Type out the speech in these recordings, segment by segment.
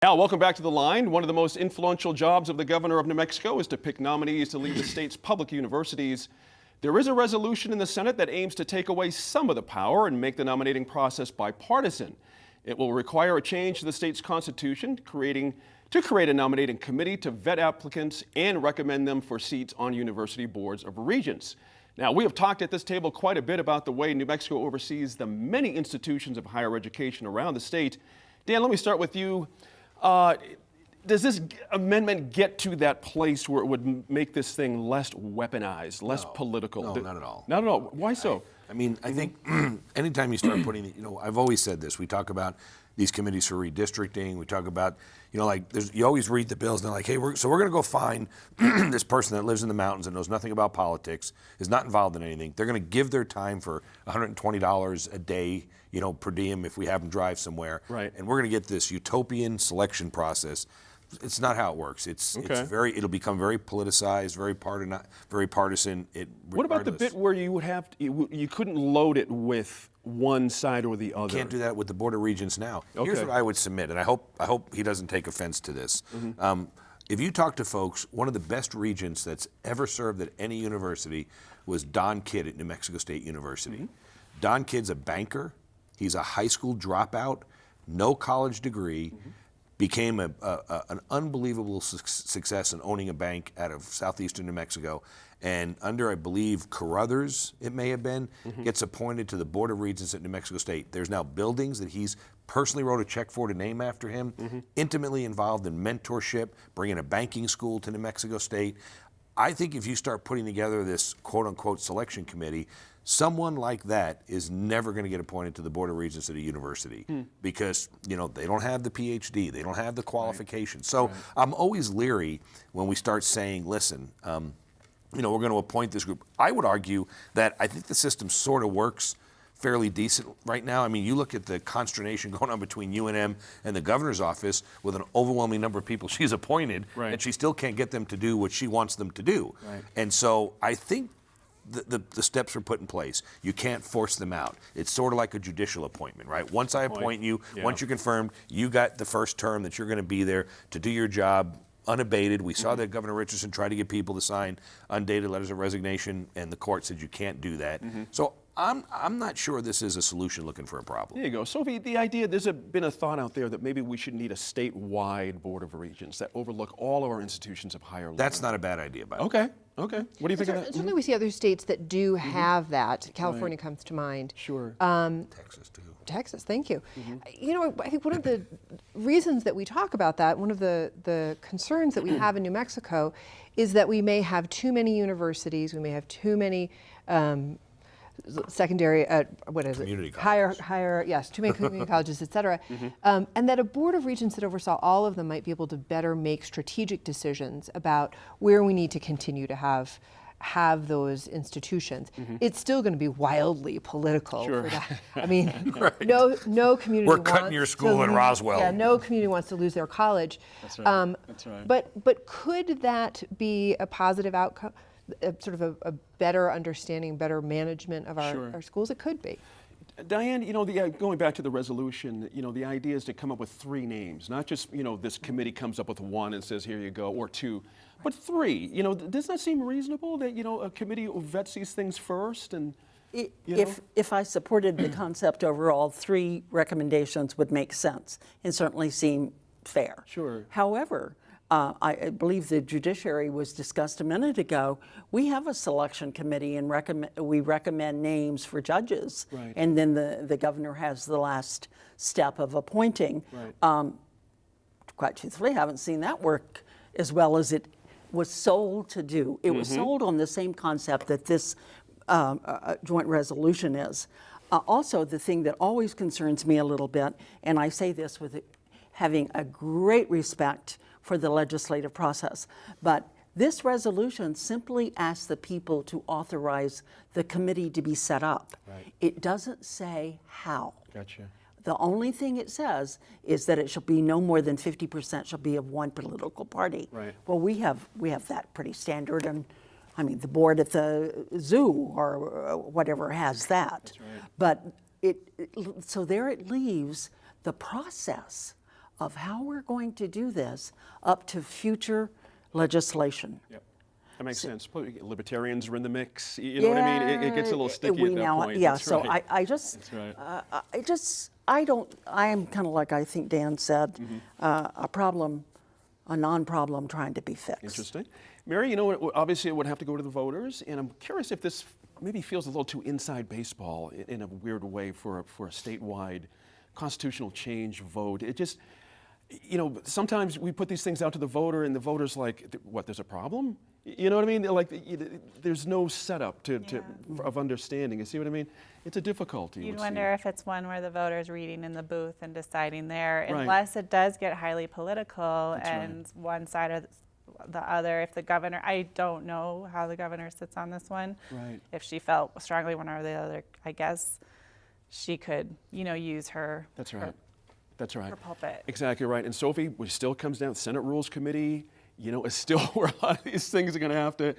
Hal, welcome back to The Line. One of the most influential jobs of the governor of New Mexico is to pick nominees to lead the state's public universities. There is a resolution in the Senate that aims to take away some of the power and make the nominating process bipartisan. It will require a change to the state's constitution, to create a nominating committee to vet applicants and recommend them for seats on university boards of regents. Now, we have talked at this table quite a bit about the way New Mexico oversees the many institutions of higher education around the state. Dan, let me start with you. Does this amendment get to that place where it would make this thing less weaponized, less political? No, not at all. Not at all. Why so? I think anytime you start putting, I've always said this. We talk about these committees for redistricting. We talk about, you always read the bills and they're like, hey, we're going to go find this person that lives in the mountains and knows nothing about politics, is not involved in anything. They're going to give their time for $120 a day, per diem if we have them drive somewhere. Right. And we're going to get this utopian selection process. It's not how it works. It'll become very politicized, very partisan. What about the bit where you couldn't load it with one side or the other? Can't do that with the Board of Regents now. Okay. Here's what I would submit, and I hope he doesn't take offense to this. If you talk to folks, one of the best regents that's ever served at any university was Don Kidd at New Mexico State University. Don Kidd's a banker. He's a high school dropout, no college degree. Became an unbelievable success in owning a bank out of southeastern New Mexico. And under, I believe, Carruthers, it may have been, gets appointed to the Board of Regents at New Mexico State. There's now buildings that he's personally wrote a check for to name after him, intimately involved in mentorship, bringing a banking school to New Mexico State. I think if you start putting together this quote-unquote selection committee, someone like that is never going to get appointed to the Board of Regents at a university because, they don't have the PhD, they don't have the qualifications. So I'm always leery when we start saying, listen, we're going to appoint this group. I would argue that I think the system sort of works fairly decent right now. I mean, you look at the consternation going on between UNM and the governor's office with an overwhelming number of people she's appointed, and she still can't get them to do what she wants them to do. And so I think the steps are put in place. You can't force them out. It's sort of like a judicial appointment, right? Once I appoint you, once you're confirmed, you got the first term that you're going to be there to do your job unabated. We saw that Governor Richardson tried to get people to sign undated letters of resignation, and the court said you can't do that. So I'm not sure this is a solution looking for a problem. There you go. Sophie, the idea, there's been a thought out there that maybe we should need a statewide Board of Regents that overlook all of our institutions of higher learning. That's not a bad idea, by the way. Okay. Okay. What do you think of that? Certainly we see other states that do have that. California comes to mind. Sure. Texas, too. Texas, thank you. I think one of the reasons that we talk about that, one of the concerns that we have in New Mexico is that we may have too many universities, we may have too many secondary, community colleges. higher, yes, too many community colleges, et cetera. And that a Board of Regents that oversaw all of them might be able to better make strategic decisions about where we need to continue to have those institutions. It's still going to be wildly political. Sure. For that. I mean, no community We're wants cutting your school in Roswell. Yeah, no community wants to lose their college. That's right. That's right. But could that be a positive outcome? Sort of a better understanding, better management of our schools? It could be. Diane, going back to the resolution, the idea is to come up with 3 names, not just, this committee comes up with 1 and says, here you go, or 2, but 3. Does that seem reasonable that, a committee vets these things first? And If I supported the concept overall, 3 recommendations would make sense and certainly seem fair. Sure. However, I believe the judiciary was discussed a minute ago. We have a selection committee and we recommend names for judges. Right. And then the governor has the last step of appointing. Right. Quite truthfully, I haven't seen that work as well as it was sold to do. It was sold on the same concept that this joint resolution is. Also, the thing that always concerns me a little bit, and I say this with having a great respect for the legislative process, but this resolution simply asks the people to authorize the committee to be set up. Right. It doesn't say how. Gotcha. The only thing it says is that it shall be no more than 50% shall be of one political party. Right. Well, we have that pretty standard, and I mean the board at the zoo or whatever has that. That's right. But so there it leaves the process of how we're going to do this up to future legislation. Yep. That makes sense. Libertarians are in the mix. You know what I mean? It gets a little sticky we at that now, point. Yeah, That's so right. I just, That's right. I am kind of like I think Dan said, Mm-hmm. a non-problem trying to be fixed. Interesting. Mary, you know, obviously it would have to go to the voters, and I'm curious if this maybe feels a little too inside baseball in a weird way for a statewide constitutional change vote. It just, you know, sometimes we put these things out to the voter, and the voter's like, what, there's a problem? You know what I mean? Like, there's no setup of understanding. You see what I mean? It's a difficulty. You'd wonder if it's one where the voter's reading in the booth and deciding there, Right. unless it does get highly political That's and one side or the other. If the governor, I don't know how the governor sits on this one. Right. If she felt strongly one or the other, I guess she could, use her. That's right. That's right. Her pulpit. Exactly right. And Sophie, which still comes down, the Senate Rules Committee, you know, is still where a lot of these things are going to have to,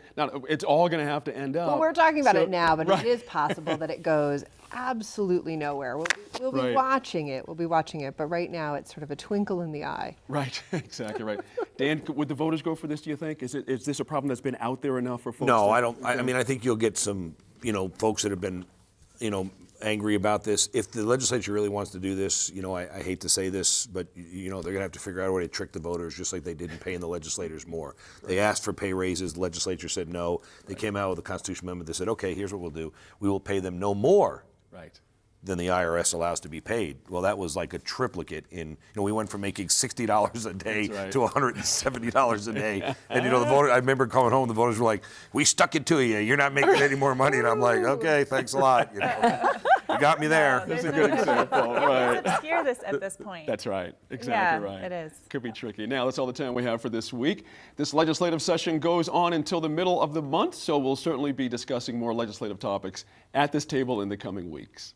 it's all going to have to end up. Well, we're talking about So- it now, but right. it is possible that it goes absolutely nowhere. We'll be Right. watching it. We'll be watching it. But right now, it's sort of a twinkle in the eye. Right, exactly right. Dan, would the voters go for this, do you think? Is this a problem that's been out there enough for folks? No, to- I don't. I mean, I think you'll get some, folks that have been, angry about this. If the legislature really wants to do this, I hate to say this, but they're going to have to figure out a way to trick the voters, just like they did in paying the legislators more. They asked for pay raises. The legislature said no. They came out with a constitutional amendment that said, okay, here's what we'll do. We will pay them no more Right. than the IRS allows to be paid. Well, that was like a triplicate in, we went from making $60 a day That's right. to $170 a day. And, the voter, I remember coming home, the voters were like, we stuck it to you. You're not making any more money. And I'm like, okay, thanks a lot. You got me there. That's a good example, right. It's obscure this at this point. That's right. Exactly Yeah, right. it is. Could be tricky. Now, that's all the time we have for this week. This legislative session goes on until the middle of the month, so we'll certainly be discussing more legislative topics at this table in the coming weeks.